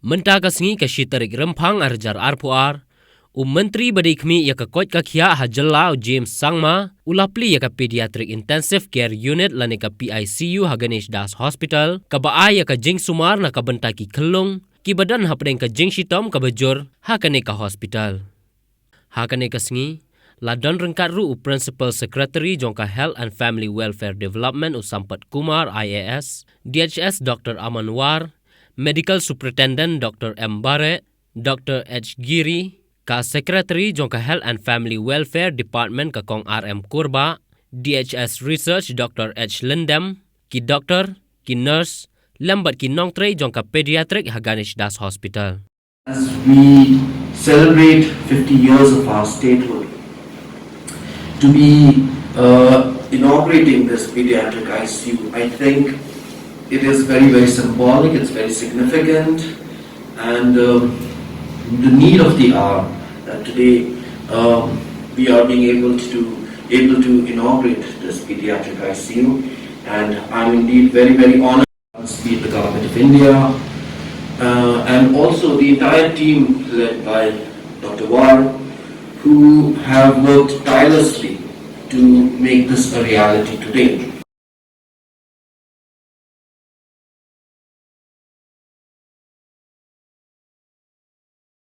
Menta kasengi ka shitarik rempang arjar arpuar. Myntri badikmi Iaka Koit ka Khia hajalla James Sangma ulah Plie Iaka Paediatric Intensive Care Unit lani ka PICU ha Ganesh Das Hospital ka baai Iaka jing sumar na ka bentaki kelung ki badan ha pedeng ka jing shitom ka bajur ha kane ka hospital. Ha kane kasengi ladon rengkat ru Principal Secretary jongka Health and Family Welfare Development Sampat Kumar IAS, DHS Dr. Amanwar, Medical Superintendent Dr. M. Bare, Dr. H. Giri, ka Secretary jongka Health and Family Welfare Department ka Kong RM Kurba, DHS Research Dr. H. Lindem, ki doktor, ki nurse, lambat ki nongtre jongka Paediatric ha Ganesh Das Hospital. As we celebrate 50 years of our statehood, to be inaugurating this pediatric ICU, I think it is very, very symbolic, it's very significant, and the need of the hour that today we are being able to inaugurate this pediatric ICU, and I'm indeed very, very honored to speak the government of India and also the entire team led by Dr. War, who have worked tirelessly to make this a reality today.